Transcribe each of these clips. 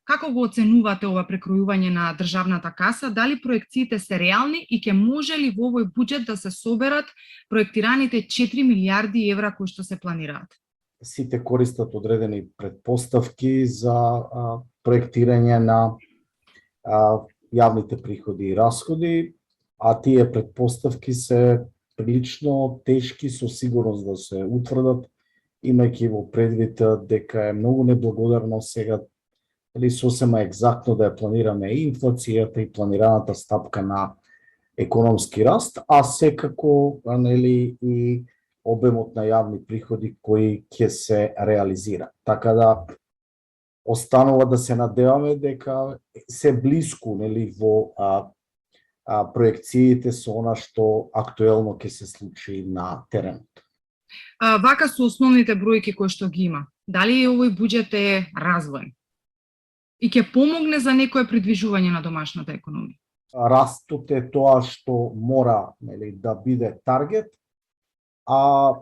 Како го оценувате ова прекројување на државната каса? Дали проекциите се реални и ќе може ли во овој буџет да се соберат проектираните 4 милиарди евра кои што се планираат? Сите користат одредени предпоставки за проектирање на јавните приходи и расходи, а тие предпоставки се прилично тешки со сигурност да се утврдат, имајќи во предвид дека е многу неблагодарно сега или сосема екзактно да ја планираме и инфлацијата и планираната стапка на економски раст, а секако нели и обемот на јавни приходи кои ќе се реализира. Така да останува да се надеваме дека се блиску нели во проекциите со она што актуелно ќе се случи на теренот. Вака со основните бројки кои што ги има, дали овој буџет е развоен и ќе помогне за некое придвижување на домашната економија? Растот е тоа што мора нели да биде таргет, а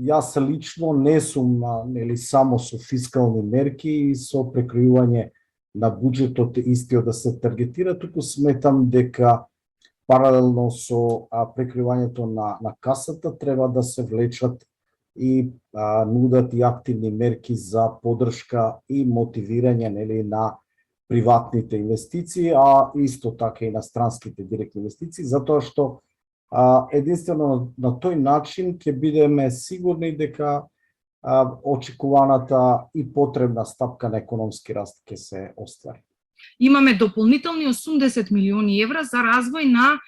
јас лично не сум нели само со фискални мерки и со прекројување на буџетот истиот да се таргетира, туку сметам дека паралелно со прекривањето на касата треба да се влечат и нудат и активни мерки за поддршка и мотивирање нели на приватните инвестиции, а исто така и на странските директни инвестиции, затоа што единствено на тој начин ќе бидеме сигурни дека очекуваната и потребна стапка на економски раст ќе се оствари. Имаме дополнителни 80 милиони евра за развој на,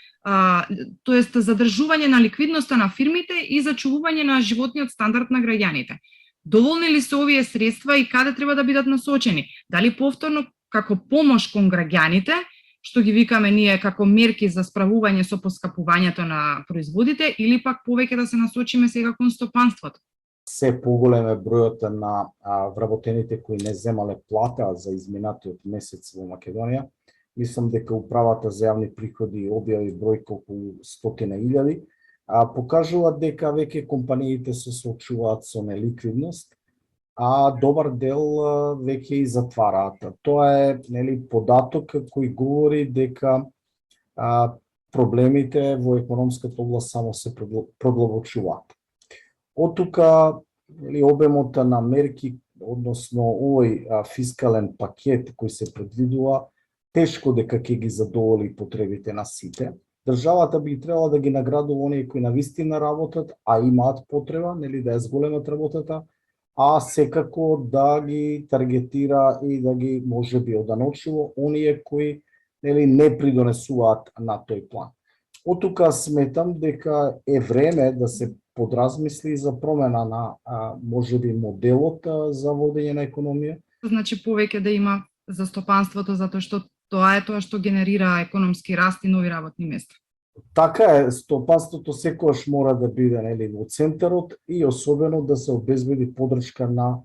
тоест задржување на ликвидноста на фирмите и зачувување на животниот стандард на граѓаните. Доволни ли се овие средства и каде треба да бидат насочени? Дали повторно како помош кон граѓаните, што ги викаме ние како мерки за справување со поскапувањето на производите, или пак повеќе да се насочиме сега кон стопанството? Се поголем е бројот на вработените кои не земале плата за изминатиот месец во Македонија. Мислам дека управата за јавни приходи објави бројка околу 100.000, покажуваат дека веќе компаниите се соочуваат со неликвидност, а добар дел веќе и затвараат. Тоа е нели податок кој говори дека проблемите во економската област само се продлабочуваат. Од тука обемот на мерки, односно овој фискален пакет кој се предвидува, тешко дека ќе ги задоволи потребите на сите. Државата би требала да ги наградува оние кои навистина работат, а имаат потреба, нели да ја зголемат работата, а секако да ги таргетира и да ги можеби оданочило оние кои нели не придонесуваат на тој план. Од тука сметам дека е време да се подразмисли за промена на можеби моделот за водење на економија. Значи повеќе да има за стопанството, затоа што тоа е тоа што генерира економски раст и нови работни места. Така е, стопанството секогаш мора да биде нели во центарот и особено да се обезбеди поддршка на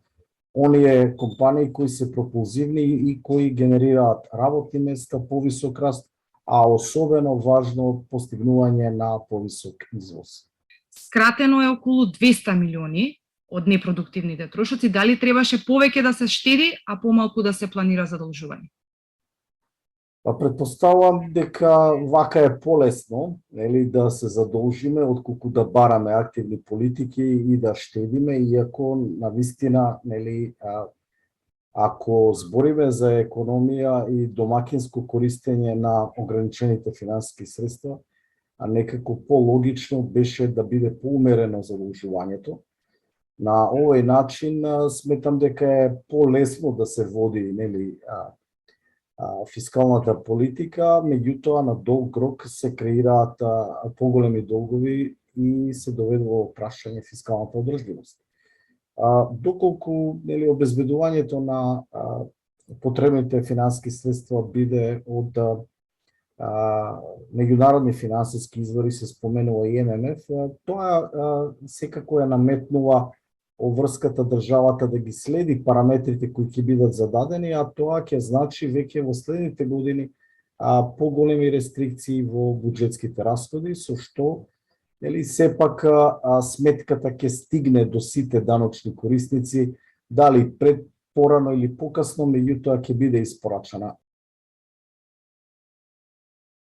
оние компании кои се пропулзивни и кои генерираат работни места, повисок раст, а особено важно постигнување на повисок извоз. Скратено е околу 200 милиони од непродуктивните трошоци. Дали требаше повеќе да се штеди, а помалку да се планира задолжување? Предпоставувам дека вака е полесно, нели, да се задолжиме отколку да бараме активни политики и да штедиме, иако навистина, нели, ако збориме за економија и домакинско користење на ограничените финансиски средства, некако по-логично беше да биде поумерено задолжувањето. На овој начин сметам дека е полесно да се води, нели, фискалната политика, меѓутоа на долг рок се креираат поголеми долгови и се доведува во прашање фискалната одржливост. Доколку нели обезбедувањето на потребните финансиски средства биде од меѓународни финансиски извори, се споменува и ММФ, тоа секако ја наметнува обврската државата да ги следи параметрите кои ќе бидат зададени, а тоа ќе значи веќе во следните години поголеми рестрикции во буџетските расходи, со што нели сепак сметката ќе стигне до сите даночни корисници, дали пред порано или покасно, меѓутоа ќе биде испорачана